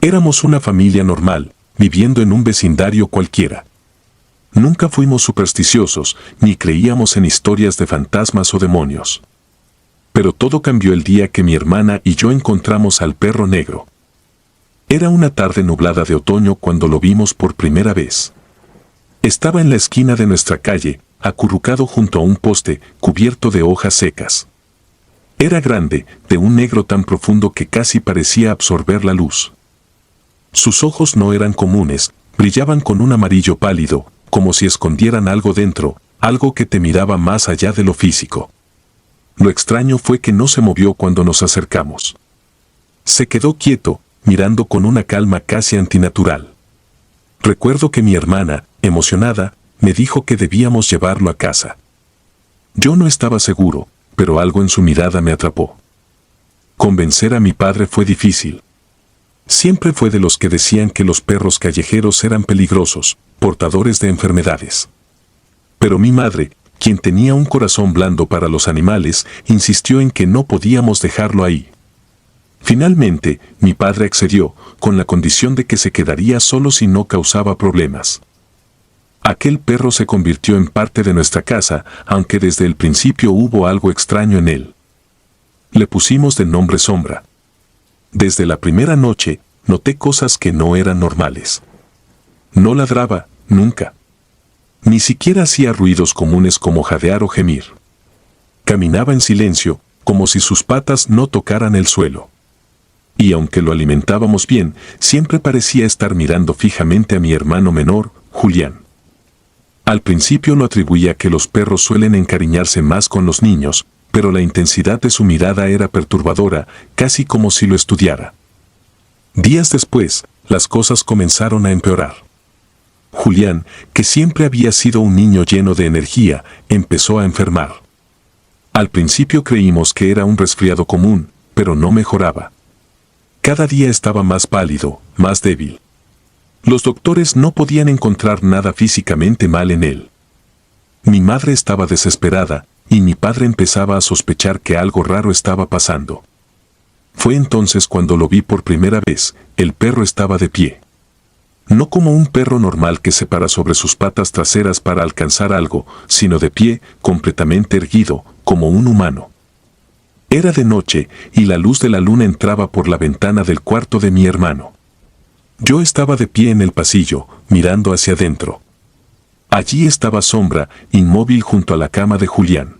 S1: Éramos una familia normal, viviendo en un vecindario cualquiera. Nunca fuimos supersticiosos, ni creíamos en historias de fantasmas o demonios. Pero todo cambió el día que mi hermana y yo encontramos al perro negro. Era una tarde nublada de otoño cuando lo vimos por primera vez. Estaba en la esquina de nuestra calle, acurrucado junto a un poste, cubierto de hojas secas. Era grande, de un negro tan profundo que casi parecía absorber la luz. Sus ojos no eran comunes, brillaban con un amarillo pálido, como si escondieran algo dentro, algo que te miraba más allá de lo físico. Lo extraño fue que no se movió cuando nos acercamos. Se quedó quieto, mirando con una calma casi antinatural. Recuerdo que mi hermana, emocionada, me dijo que debíamos llevarlo a casa. Yo no estaba seguro, pero algo en su mirada me atrapó. Convencer a mi padre fue difícil. Siempre fue de los que decían que los perros callejeros eran peligrosos, portadores de enfermedades. Pero mi madre, quien tenía un corazón blando para los animales, insistió en que no podíamos dejarlo ahí. Finalmente, mi padre accedió, con la condición de que se quedaría solo si no causaba problemas. Aquel perro se convirtió en parte de nuestra casa, aunque desde el principio hubo algo extraño en él. Le pusimos de nombre Sombra. Desde la primera noche, noté cosas que no eran normales. No ladraba, nunca. Ni siquiera hacía ruidos comunes como jadear o gemir. Caminaba en silencio, como si sus patas no tocaran el suelo. Y aunque lo alimentábamos bien, siempre parecía estar mirando fijamente a mi hermano menor, Julián. Al principio lo atribuía a que los perros suelen encariñarse más con los niños, pero la intensidad de su mirada era perturbadora, casi como si lo estudiara. Días después, las cosas comenzaron a empeorar. Julián, que siempre había sido un niño lleno de energía, empezó a enfermar. Al principio creímos que era un resfriado común, pero no mejoraba. Cada día estaba más pálido, más débil. Los doctores no podían encontrar nada físicamente mal en él. Mi madre estaba desesperada, y mi padre empezaba a sospechar que algo raro estaba pasando. Fue entonces cuando lo vi por primera vez. El perro estaba de pie. No como un perro normal que se para sobre sus patas traseras para alcanzar algo, sino de pie, completamente erguido, como un humano. Era de noche, y la luz de la luna entraba por la ventana del cuarto de mi hermano. Yo estaba de pie en el pasillo, mirando hacia adentro. Allí estaba Sombra, inmóvil junto a la cama de Julián.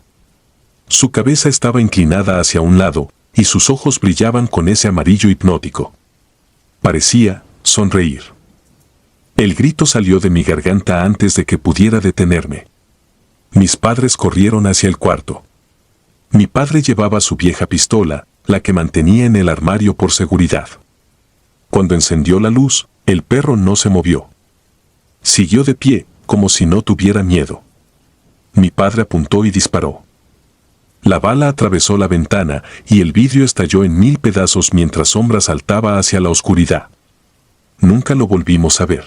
S1: Su cabeza estaba inclinada hacia un lado, y sus ojos brillaban con ese amarillo hipnótico. Parecía sonreír. El grito salió de mi garganta antes de que pudiera detenerme. Mis padres corrieron hacia el cuarto. Mi padre llevaba su vieja pistola, la que mantenía en el armario por seguridad. Cuando encendió la luz, el perro no se movió. Siguió de pie, como si no tuviera miedo. Mi padre apuntó y disparó. La bala atravesó la ventana y el vidrio estalló en 1000 pedazos mientras Sombra saltaba hacia la oscuridad. Nunca lo volvimos a ver.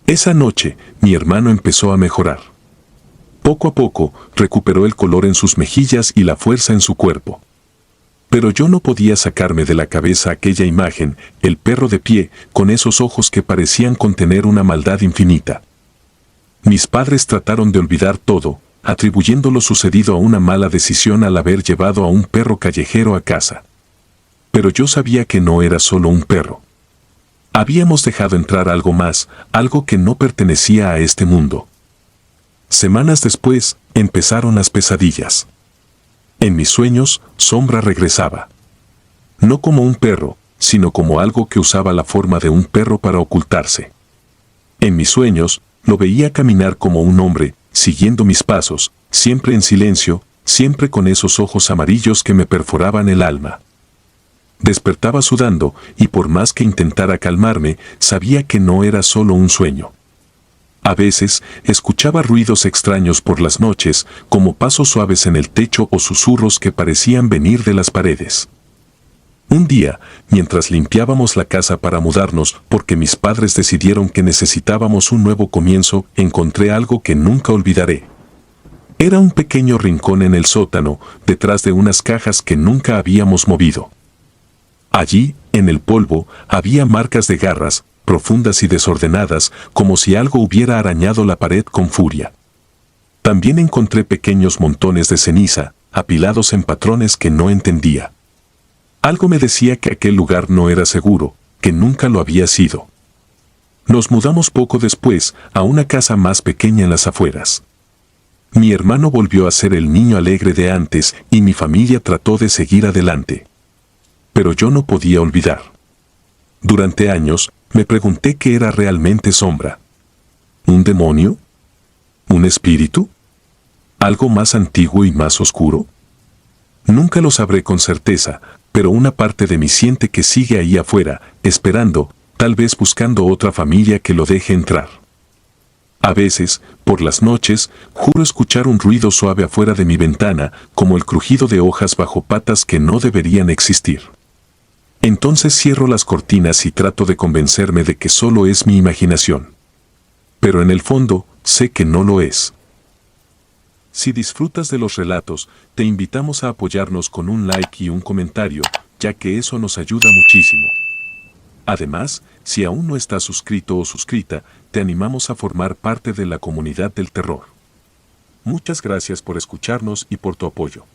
S1: Esa noche, mi hermano empezó a mejorar. Poco a poco, recuperó el color en sus mejillas y la fuerza en su cuerpo. Pero yo no podía sacarme de la cabeza aquella imagen, el perro de pie, con esos ojos que parecían contener una maldad infinita. Mis padres trataron de olvidar todo, atribuyendo lo sucedido a una mala decisión al haber llevado a un perro callejero a casa. Pero yo sabía que no era solo un perro. Habíamos dejado entrar algo más, algo que no pertenecía a este mundo. Semanas después, empezaron las pesadillas. En mis sueños, Sombra regresaba. No como un perro, sino como algo que usaba la forma de un perro para ocultarse. En mis sueños, lo veía caminar como un hombre, siguiendo mis pasos, siempre en silencio, siempre con esos ojos amarillos que me perforaban el alma. Despertaba sudando, y por más que intentara calmarme, sabía que no era solo un sueño. A veces, escuchaba ruidos extraños por las noches, como pasos suaves en el techo o susurros que parecían venir de las paredes. Un día, mientras limpiábamos la casa para mudarnos, porque mis padres decidieron que necesitábamos un nuevo comienzo, encontré algo que nunca olvidaré. Era un pequeño rincón en el sótano, detrás de unas cajas que nunca habíamos movido. Allí, en el polvo, había marcas de garras, profundas y desordenadas, como si algo hubiera arañado la pared con furia. También encontré pequeños montones de ceniza, apilados en patrones que no entendía. Algo me decía que aquel lugar no era seguro, que nunca lo había sido. Nos mudamos poco después a una casa más pequeña en las afueras. Mi hermano volvió a ser el niño alegre de antes y mi familia trató de seguir adelante. Pero yo no podía olvidar. Durante años, me pregunté qué era realmente Sombra. ¿Un demonio? ¿Un espíritu? ¿Algo más antiguo y más oscuro? Nunca lo sabré con certeza, pero una parte de mí siente que sigue ahí afuera, esperando, tal vez buscando otra familia que lo deje entrar. A veces, por las noches, juro escuchar un ruido suave afuera de mi ventana, como el crujido de hojas bajo patas que no deberían existir. Entonces cierro las cortinas y trato de convencerme de que solo es mi imaginación. Pero en el fondo, sé que no lo es. Si disfrutas de los relatos, te invitamos a apoyarnos con un like y un comentario, ya que eso nos ayuda muchísimo. Además, si aún no estás suscrito o suscrita, te animamos a formar parte de la comunidad del terror. Muchas gracias por escucharnos y por tu apoyo.